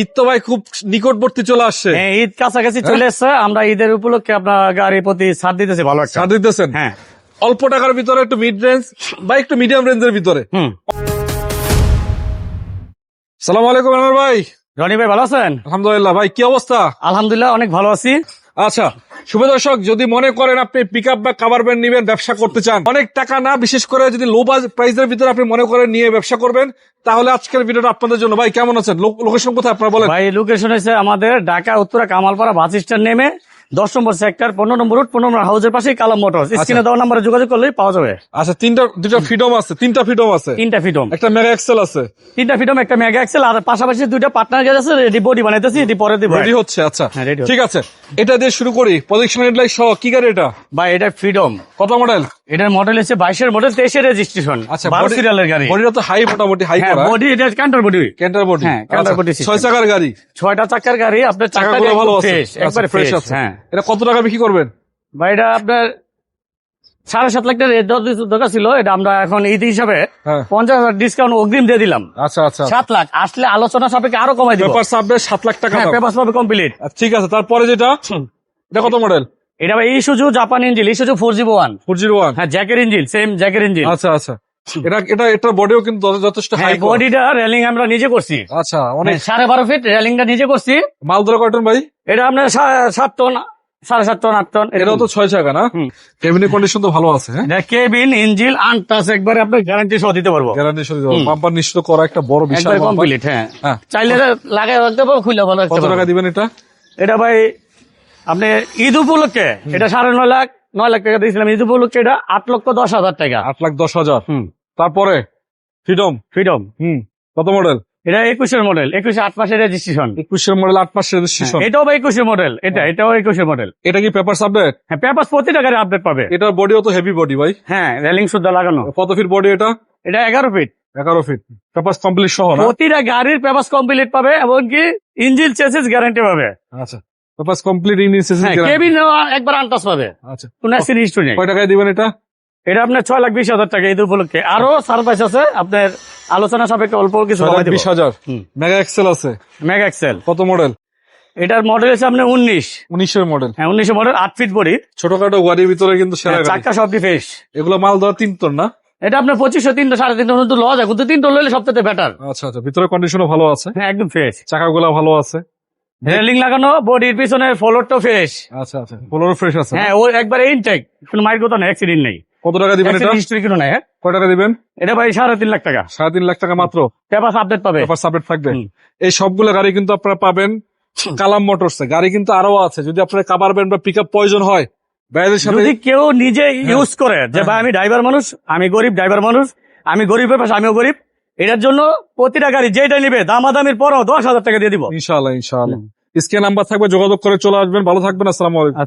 ঈদ তো ভাই খুব নিকটবর্তী চলে আসছে। হ্যাঁ, ঈদ কাছাকাছি চলে এসছে। আমরা ঈদের উপলক্ষে আপনার গাড়ির প্রতি ছাড় দিতেছি, ভালো একটা ছাড় দিতেছেন। হ্যাঁ, অল্প টাকার ভিতরে একটু মিড রেঞ্জ বা একটু মিডিয়াম রেঞ্জের ভিতরে। সালাম আলাইকুম আনোয়ার ভাই। রনি ভাই ভালো আছেন? আলহামদুলিল্লাহ। ভাই কি অবস্থা? আলহামদুলিল্লাহ অনেক ভালো আছি। আচ্ছা, শুভ দর্শক, যদি মনে করেন আপনি পিক আপ বা কাভার ভ্যান নিবেন, ব্যবসা করতে চান, অনেক টাকা না, বিশেষ করে যদি লো প্রাইসের ভিতরে আপনি মনে করেন নিয়ে ব্যবসা করবেন, তাহলে আজকের ভিডিওটা আপনাদের জন্য। ভাই কেমন আছেন? লোকেশন কোথায় আপনারা বলেন? ভাই লোকেশন হচ্ছে আমাদের ঢাকা উত্তরা কামালপাড়া বাস স্ট্যান্ড নেমে 10 নম্বর সেক্টর 15 নম্বর রুট 15 নম্বর হাউসের পাশে কালাম মোটরস। স্ক্রিনে দেওয়া নাম্বারে যোগাযোগ করলেই পাওয়া যাবে। আচ্ছা, দুটা ফ্রিডম আছে, তিনটা ফ্রিডম আছে, তিনটা ফ্রিডম, একটা মেগা এক্সেল আছে, তিনটা ফ্রিডম, একটা মেগা এক্সেল, আর পাশাপাশি দুইটা পার্টনার গ্যাস আছে। রেডি বডি বানাইতেছি, এটি পরে দিব। রেডি হচ্ছে। আচ্ছা হ্যাঁ, ready হচ্ছে। ঠিক আছে, এটা দিয়ে শুরু করি। প্রজেকশন হেডলাইট সহ কি গাড়ি এটা? ভাই এটা ফ্রিডম। কত মডেল? এটার মডেল হচ্ছে 22 মডেল, 23 রেজিস্ট্রেশন। আচ্ছা, 12 সিরিয়ালের গাড়ি। বডিটা তো হাই, মোটামুটি হাই হ্যাঁ, করা। বডি এটা ক্যান্টার বডি। Canter body. হ্যাঁ, canter body system। 6 চাকার গাড়ি, 6টা চাকার গাড়ি। আপনার চাকাগুলো ভালো আছে, একবারে ফ্রেশ ফ্রেশ আছে। হ্যাঁ। এটা কত টাকা বিক্রি করবেন? ভাই এটা আপনার 7.5 লাখ টাকা রেট দরকার ছিল। এটা আমরা এখন ঈদ হিসাবে হ্যাঁ। 50,000 ডিসকাউন্ট অগ্রিম দিয়ে দিলাম। আচ্ছা আচ্ছা, 7 লাখ আসলে আলোচনা সাপেক্ষে আরো কমাই দিব। পেপার সাবমিট 7 লাখ টাকা হ্যাঁ, দাম। পেপারস পাবে কমপ্লিট। আচ্ছা, ঠিক আছে। তারপরে যেটা, এটা কত মডেল? এটা ভাই ইসুজু জাপান ইঞ্জিন, ইসুজু 401। 401। হ্যাঁ, জ্যাকের ইঞ্জিন, সেম জ্যাকের ইঞ্জিন। আচ্ছা আচ্ছা, এটার বডিও কিন্তু যথেষ্ট হাই। হ্যাঁ, বডিটা রেলিং আমরা নিজে করছি। আচ্ছা, অনেক। 12.5 ফিট রেলিংটা নিজে করছি। মাল ধরে কয় টন ভাই? এটা আপনার 7 টন, 7.5 টন, 8 টন। এটাও তো 6 চাকা না? কেবিনের কন্ডিশন তো ভালো আছে। হ্যাঁ, কেবিন ইঞ্জিন আনটাচ একবারে আপনি গ্যারান্টি সহ দিতে পারবো। গ্যারান্টি সহ বাম্পার নিশ্চিত করা একটা বড় বিশাল একবারে বাম্পার। কমপ্লিট। হ্যাঁ, হ্যাঁ। চাইলে লাগাই রাখতে পারবো, খুলে ভালো রাখতে কত পারবো। টাকা দিবেন এটা? এটা ভাই আপনি ঈদ উপলক্ষে এটা 9.5 লাখ টাকা দিয়েছিলাম। ঈদ উপলক্ষে এটা 8,10,000 টাকা। 8,10,000। তারপরে ফ্রিডম। ফ্রিডম কত মডেল? এটা 21 মডেল, 21 8 মাসের রেজিস্ট্রেশন। 21 মডেল, 8 মাস রেজিস্ট্রেশন। এটাও ভাই 21 মডেল। এটাও 21 মডেল। এটা কি পেপার আপডেট? হ্যাঁ, পেপার প্রতি টাকার আপডেট পাবে। এটার বডিও তো হেভি বডি ভাই। হ্যাঁ, রেলিং সুদ্ধা লাগানো। কত ফিট বডি এটা? এটা 11 ফিট। 11 ফিট। পেপার কমপ্লিট সহ না? প্রতিটা গাড়ির পেপার কমপ্লিট পাবে, এমনকি ইঞ্জিন চেসিস গ্যারান্টি পাবে। আচ্ছা, পেপার কমপ্লিট হ্যাঁ, কেবিন একবার আনটাচ পাবে, আচ্ছা, কোনো অ্যাক্সিডেন্ট হিস্ট্রি নেই। কয় টাকায় দিবেন এটা? এটা আপনার 6,20,000 টাকা ঈদ উপলক্ষে। আরো সারপ্রাইজ আছে, আপনার আলোচনা সাপেক্ষে অল্প কিছু কমাই দেব। 20,000। মেগা এক্সেল আছে। Mega Excel. কত মডেল? এটার মডেল হচ্ছে আপনার 19। 19 মডেল। হ্যাঁ, 19 মডেল, 8 ফিট বডি। ছোটখাটো গাড়ির ভিতরে কিন্তু সেরা গাড়ি। চাকা সব ফ্রেশ। এগুলো মাল ধরা 3 টন না? এটা আপনার 2500, 3 3.5 টন তো লস, এখন তো 3 টন লইলে সবথেকে বেটার। আচ্ছা আচ্ছা, ভিতরে কন্ডিশনও ভালো আছে। হ্যাঁ, একদম ফ্রেশ। চাকাগুলো ভালো আছে। রেলিং লাগানো, বডির পিছনে ফ্লোরটা ফ্রেশ। আচ্ছা আচ্ছা, ফ্লোর ফ্রেশ আছে। হ্যাঁ, ও একবারে ইনটেক, কোনো মাইর কথা নেই, অ্যাক্সিডেন্ট নেই। কত টাকা দিবেন এটা? হিস্ট্রি কোনো নাই। হ্যাঁ, কয় টাকা দিবেন? এটা ভাই 3.5 লাখ টাকা। 3.5 লাখ টাকা মাত্র। পেপার আপডেট পাবে। পেপার সাবমিট থাকবে। এই সবগুলো গাড়ি কিন্তু আপনারা পাবেন কালাম মোটরসে। গাড়ি কিন্তু আরো আছে, যদি আপনার কাভার ভ্যান বা পিকআপ প্রয়োজন হয় ভাইদের সাথে। যদি কেউ নিজে ইউজ করে যে ভাই আমি ড্রাইভার মানুষ, আমি গরিব ড্রাইভার মানুষ, আমি গরিবের পাশে আমিও গরিব, এটার জন্য প্রতিটা গাড়ি যেটা নিবে দামাদামির পরও 10,000 টাকা দিয়ে দিব। ইনশাআল্লাহ ইনশাআল্লাহ। স্ক্রিনে নাম্বার থাকবে, যোগাযোগ করে চলে আসবেন। ভালো থাকবেন। আসসালামু আলাইকুম।